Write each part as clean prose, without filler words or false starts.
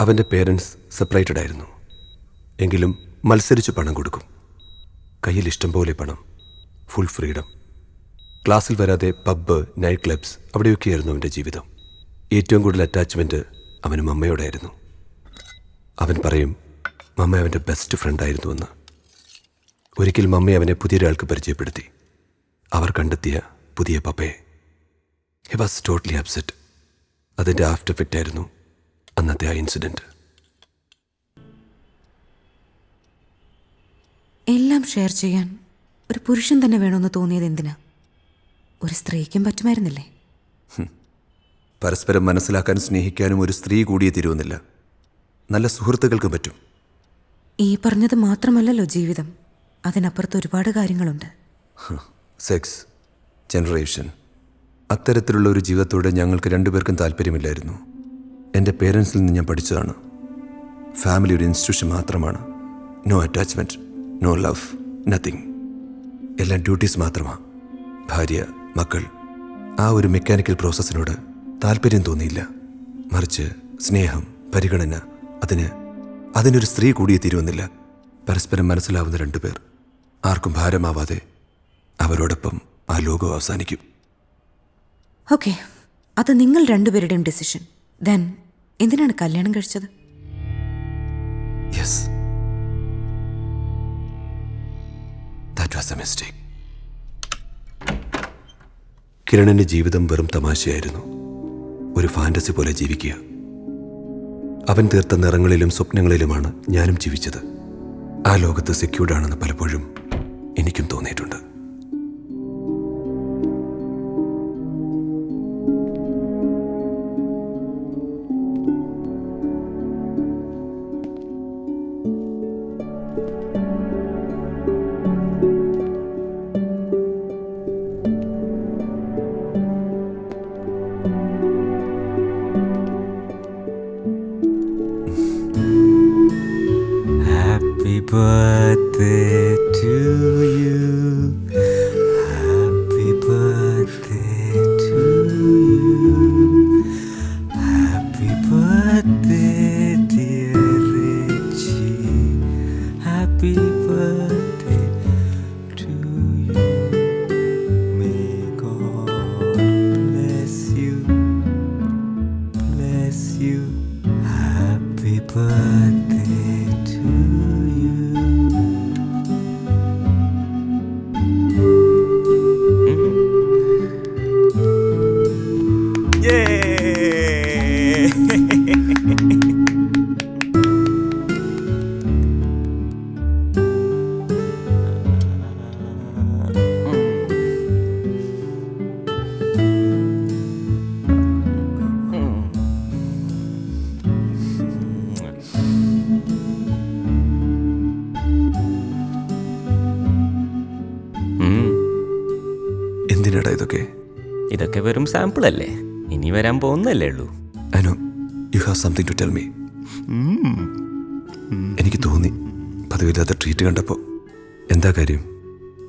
അവൻ്റെ parents separated ആയിരുന്നു. എങ്കിലും മത്സരിച്ച് പണം കൊടുക്കും. കയ്യിൽ ഇഷ്ടം പോലെ പണം, ഫുൾ ഫ്രീഡം. ക്ലാസ്സിൽ വരാതെ പബ്ബ്, നൈറ്റ് ക്ലബ്സ് അവിടെയൊക്കെയായിരുന്നു അവൻ്റെ ജീവിതം. ഏറ്റവും കൂടുതൽ അറ്റാച്ച്മെൻറ്റ് അവന് മമ്മയോടായിരുന്നു. അവൻ പറയും മമ്മ അവൻ്റെ ബെസ്റ്റ് ഫ്രണ്ടായിരുന്നുവെന്ന്. ഒരിക്കൽ മമ്മ അവനെ പുതിയൊരാൾക്ക് പരിചയപ്പെടുത്തി. അവർ കണ്ടെത്തിയ പുതിയ പപ്പയെ. He was totally upset. അതിൻ്റെ ആഫ്റ്റർ എഫക്റ്റ് ആയിരുന്നു അന്നത്തെ ആ ഇൻസിഡൻറ്റ്. എല്ലാം ഷെയർ ചെയ്യാൻ ഒരു പുരുഷൻ തന്നെ വേണമെന്ന് തോന്നിയത് എന്തിനാ? ഒരു സ്ത്രീക്കും പറ്റുമായിരുന്നില്ലേ? പരസ്പരം മനസ്സിലാക്കാനും സ്നേഹിക്കാനും ഒരു സ്ത്രീ കൂടിയേ തീരുവെന്നില്ല. നല്ല സുഹൃത്തുക്കൾക്കും പറ്റും. ഈ പറഞ്ഞത് മാത്രമല്ലല്ലോ ജീവിതം, അതിനപ്പുറത്ത് ഒരുപാട് കാര്യങ്ങളുണ്ട്. സെക്സ്, ജനറേഷൻ, അത്തരത്തിലുള്ള ഒരു ജീവിതത്തോട് ഞങ്ങൾക്ക് രണ്ടുപേർക്കും താല്പര്യമില്ലായിരുന്നു. എൻ്റെ പേരൻസിൽ നിന്ന് ഞാൻ പഠിച്ചതാണ്. ഫാമിലി ഒരു ഇൻസ്റ്റിറ്റ്യൂഷൻ മാത്രമാണ്. No attachment, no love, nothing. എല്ലാം ഡ്യൂട്ടീസ് മാത്രമാണ്. ഭാര്യ, മക്കൾ, ആ ഒരു മെക്കാനിക്കൽ പ്രോസസ്സിനോട് താല്പര്യം തോന്നിയില്ല. മറിച്ച് സ്നേഹം, പരിഗണന, അതിനൊരു സ്ത്രീ കൂടിയേ തീരുവെന്നില്ല. പരസ്പരം മനസ്സിലാവുന്ന രണ്ടുപേർ, ആർക്കും ഭാരമാവാതെ അവരോടൊപ്പം ആ ലോകം അവസാനിക്കും. ഓക്കെ, അത് നിങ്ങൾ രണ്ടുപേരുടെയും ഡിസിഷൻ. ദെൻ എന്തിനാണ് കല്യാണം കഴിച്ചത്? Yes, that was a mistake. കിരണിൻ്റെ ജീവിതം വെറും തമാശയായിരുന്നു. ഒരു ഫാന്റസി പോലെ ജീവിക്കുക. അവൻ തീർത്ത നിറങ്ങളിലും സ്വപ്നങ്ങളിലുമാണ് ഞാനും ജീവിച്ചത്. ആ ലോകത്ത് സെക്യൂർഡാണെന്ന് പലപ്പോഴും എനിക്കും തോന്നിയിട്ടുണ്ട്. Happy birthday to you. Happy birthday to you. Happy birthday, dear Richie. Happy birthday to you. May God bless you. Bless you. Happy birthday to you. Yay! എന്തിനാടാ ഇതൊക്കെ? ഇതൊക്കെ വെറും സാമ്പിൾ അല്ലേ, ഇനി വരാൻ പോകുന്നല്ലേ ഉള്ളൂ. I know you have something to tell me. എനിക്ക് തോന്നി പതിവില്ലാത്ത ട്രീറ്റ് കണ്ടപ്പോൾ. എന്താ കാര്യം?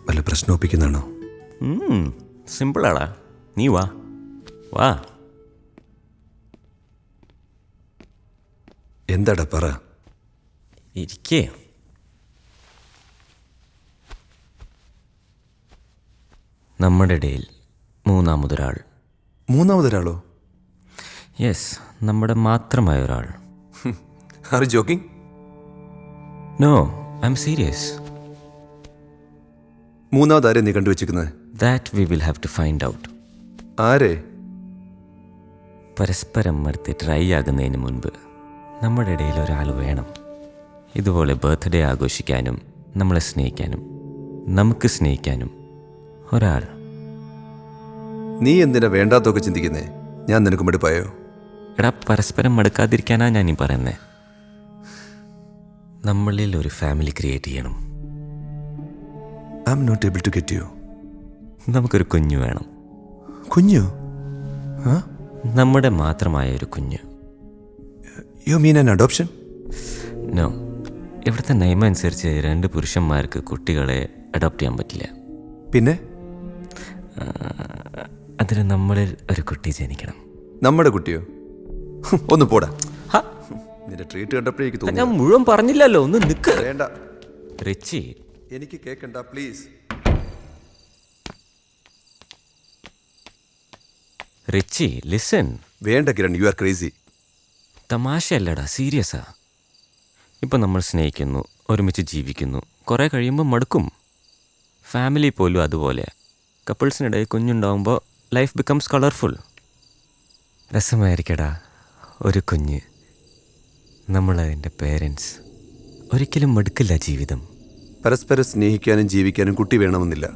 വല്ല പ്രശ്നം ഒപ്പിക്കുന്നതാണോ? സിമ്പിളാടാ, നീ വാ വാ. എന്താടാ പറ. ഇരിക്കേ. നമ്മുടെ ഇടയിൽ മൂന്നാമതൊരാൾ. മൂന്നാമതൊരാളോ? യെസ്, നമ്മുടെ മാത്രമായ ഒരാൾ. Are you joking? No, I'm serious. മൂന്നാമതാരെ നീ കണ്ടുവച്ചിരിക്കുന്നത്? That we will have to find out. ആരെ? പരസ്പരം മടുത്ത് ട്രൈ ആകുന്നതിന് മുൻപ് നമ്മുടെ ഇടയിൽ ഒരാൾ വേണം. ഇതുപോലെ ബർത്ത്ഡേ ആഘോഷിക്കാനും നമ്മളെ സ്നേഹിക്കാനും നമുക്ക് സ്നേഹിക്കാനും ഒരാൾ. നീ എന്തിനാ വേണ്ടാത്തൊക്കെ ചിന്തിക്കുന്നേ? ഞാൻ നിനക്ക് മടുപ്പായോ? എടാ, പരസ്പരം മടുക്കാതിരിക്കാനാ ഞാനീ പറയുന്നേ. നമ്മളിൽ ഒരു ഫാമിലി ക്രിയേറ്റ് ചെയ്യണം. I am not able to get you. നമുക്കൊരു കുഞ്ഞു വേണം. കുഞ്ഞു? നമ്മുടെ മാത്രമായ ഒരു കുഞ്ഞ്. You mean an adoption? No, ഇവിടുത്തെ നിയമം അനുസരിച്ച് 2 പുരുഷന്മാർക്ക് കുട്ടികളെ അഡോപ്റ്റ് ചെയ്യാൻ പറ്റില്ല. പിന്നെ? അതിന് നമ്മളിൽ ഒരു കുട്ടി ജനിക്കണം. നമ്മുടെ കുട്ടിയോ? ഒന്ന് പോടാ. നിന്റെ ട്രീറ്റ് കണ്ടപ്പോഴേക്ക് ഞാൻ തോന്നി. മുഴുവൻ പറഞ്ഞില്ലല്ലോ, ഒന്ന് നിക്ക്. വേണ്ട, റിച്ചി, എനിക്ക് കേൾക്കണ്ട പ്ലീസ്. Ritchie listen. വേണ്ട കിരൺ, യു ആർ ക്രേസി. തമാശയല്ലടാ, സീരിയസാ. ഇപ്പം നമ്മൾ സ്നേഹിക്കുന്നു, ഒരുമിച്ച് ജീവിക്കുന്നു, കുറേ കഴിയുമ്പോൾ മടുക്കും. ഫാമിലി പോലും അതുപോലെ. കപ്പിൾസിനിടയിൽ കുഞ്ഞുണ്ടാവുമ്പോൾ ലൈഫ് ബിക്കംസ് കളർഫുൾ. രസമായിരിക്കടാ ഒരു കുഞ്ഞ്. നമ്മളതിൻ്റെ പേരൻസ്. ഒരിക്കലും മടുക്കില്ല ജീവിതം. പരസ്പരം സ്നേഹിക്കാനും ജീവിക്കാനും കുട്ടി വേണമെന്നില്ല.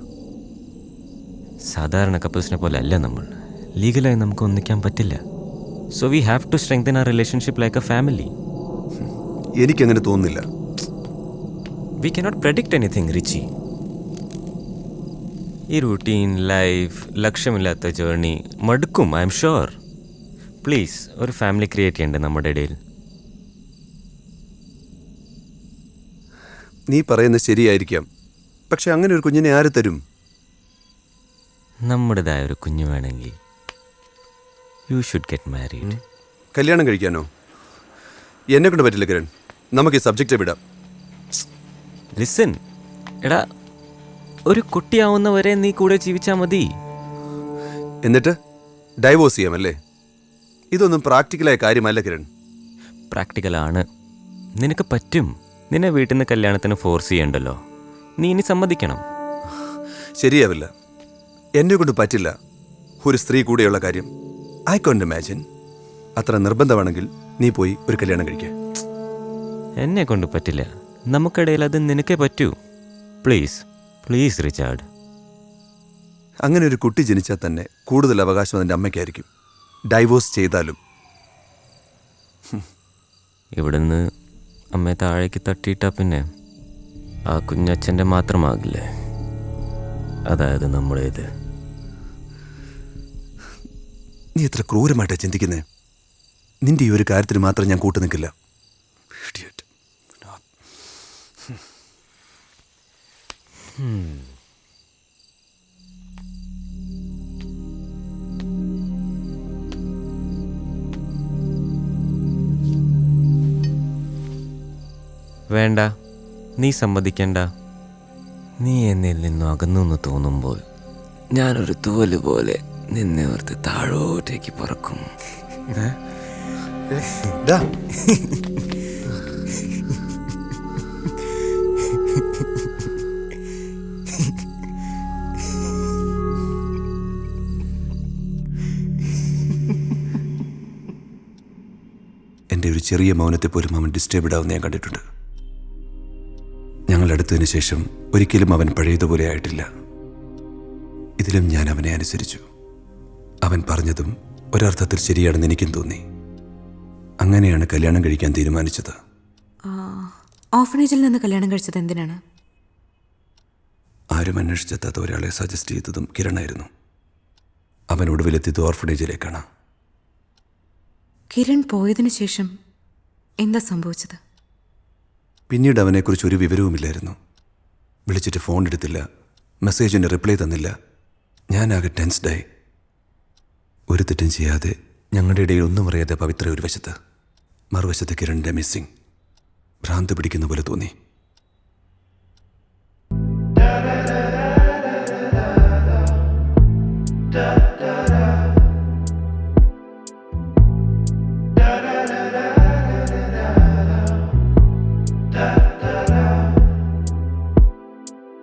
സാധാരണ കപ്പിൾസിനെ പോലെ അല്ല നമ്മൾ. ലീഗലായി നമുക്ക് ഒന്നിക്കാൻ പറ്റില്ല. So we have to strengthen our relationship like a family. എനിക്കങ്ങനെ തോന്നുന്നില്ല. We cannot predict anything Richie. ഈ റൂട്ടീൻ ലൈഫ്, ലക്ഷ്യമില്ലാത്ത ജേർണി മടുക്കും, ഐ എം ഷുവർ. പ്ലീസ് ഒരു ഫാമിലി ക്രിയേറ്റ് ചെയ്യണ്ടേ നമ്മുടെ ഇടയിൽ? നീ പറയുന്നത് ശരിയായിരിക്കാം, പക്ഷെ അങ്ങനെ ഒരു കുഞ്ഞിനെ ആര് തരും? നമ്മുടേതായ ഒരു കുഞ്ഞു വേണമെങ്കിൽ യു ഷുഡ് ഗെറ്റ് മാരീഡ്. കല്യാണം കഴിക്കാനോ? എന്നെ കൊണ്ട് പറ്റില്ല കിരൺ, നമുക്ക് ഈ സബ്ജക്റ്റ് വിടാം. ലിസൺ എടാ, ഒരു കുട്ടിയാവുന്നവരെ നീ കൂടെ ജീവിച്ചാൽ മതി. എന്നിട്ട് ഡൈവോഴ്സ് ചെയ്യാമല്ലേ? ഇതൊന്നും പ്രാക്ടിക്കലായ കാര്യമല്ല കിരൺ. പ്രാക്ടിക്കലാണ്. നിനക്ക് പറ്റും. നിന്നെ വീട്ടിൽ നിന്ന് കല്യാണത്തിന് ഫോഴ്സ് ചെയ്യണ്ടല്ലോ. നീ ഇനി സമ്മതിക്കണം. ശരിയാവില്ല, എന്നെ കൊണ്ട് പറ്റില്ല ഒരു സ്ത്രീ കൂടെയുള്ള കാര്യം. I കോണ്ട് imagine. അത്ര നിർബന്ധമാണെങ്കിൽ നീ പോയി ഒരു കല്യാണം കഴിക്കുക. എന്നെ കൊണ്ട് പറ്റില്ല. നമുക്കിടയിൽ അത് നിനക്കേ പറ്റൂ. Please please Richard. അങ്ങനെ ഒരു കുട്ടി ജനിച്ചാൽ തന്നെ കൂടുതൽ അവകാശം അതിൻ്റെ അമ്മയ്ക്കായിരിക്കും, ഡൈവോഴ്സ് ചെയ്താലും. ഇവിടുന്ന് അമ്മയെ താഴേക്ക് തട്ടിയിട്ടാ പിന്നെ ആ കുഞ്ഞച്ഛൻ്റെ മാത്രമാകില്ലേ? അതായത് നമ്മുടേത്. നീ എത്ര ക്രൂരമായിട്ടാണ് ചിന്തിക്കുന്നേ. നിന്റെ ഈ ഒരു കാര്യത്തിന് മാത്രം ഞാൻ കൂട്ടു നിൽക്കില്ല. Idiot. വേണ്ട, നീ സമ്മതിക്കണ്ട. നീ എന്നിൽ നിന്നും അകന്നു എന്ന് തോന്നുമ്പോൾ ഞാനൊരു തൂവല് പോലെ നിന്നെ ഓർത്ത് താഴോട്ടേക്ക് പറക്കും. ഡാ. എൻ്റെ ഒരു ചെറിയ മൗനത്തെ പോലും അവൻ ഡിസ്റ്റർബ്ഡ് ആവുന്ന ഞാൻ കണ്ടിട്ടുണ്ട്. ഞങ്ങൾ അടുത്തതിന് ശേഷം ഒരിക്കലും അവൻ പഴയതുപോലെ ആയിട്ടില്ല. ഇതിലും ഞാൻ അവനെ അനുസരിച്ചു. അവൻ പറഞ്ഞതും ഒരർത്ഥത്തിൽ ശരിയാണെന്ന് എനിക്കും തോന്നി. അങ്ങനെയാണ് കല്യാണം കഴിക്കാൻ തീരുമാനിച്ചത്. ഓർഫനേജിൽ നിന്ന് കല്യാണം കഴിച്ചത് എന്തിനാണ്? ആരും അന്വേഷിച്ചെത്താത്ത ഒരാളെ സജസ്റ്റ് ചെയ്തതും കിരണായിരുന്നു. അവൻ ഒടുവിലെത്തിയത് ഓർഫനേജിലേക്കാണ്. കിരൺ പോയതിനു ശേഷം എന്താ സംഭവിച്ചത്? പിന്നീട് അവനെക്കുറിച്ച് ഒരു വിവരവുമില്ലായിരുന്നു. വിളിച്ചിട്ട് ഫോൺ എടുത്തില്ല, മെസ്സേജിന് റിപ്ലൈ തന്നില്ല. ഞാനാകെ ടെൻസ്ഡായി. ഒരു തെറ്റും ചെയ്യാതെ ഞങ്ങളുടെ ഇടയിൽ ഒന്നും അറിയാതെ പവിത്ര ഒരു വശത്ത്, മറുവശത്ത് കിരണിൻ്റെ മിസ്സിങ്. ഭ്രാന്ത് പിടിക്കുന്ന പോലെ തോന്നി.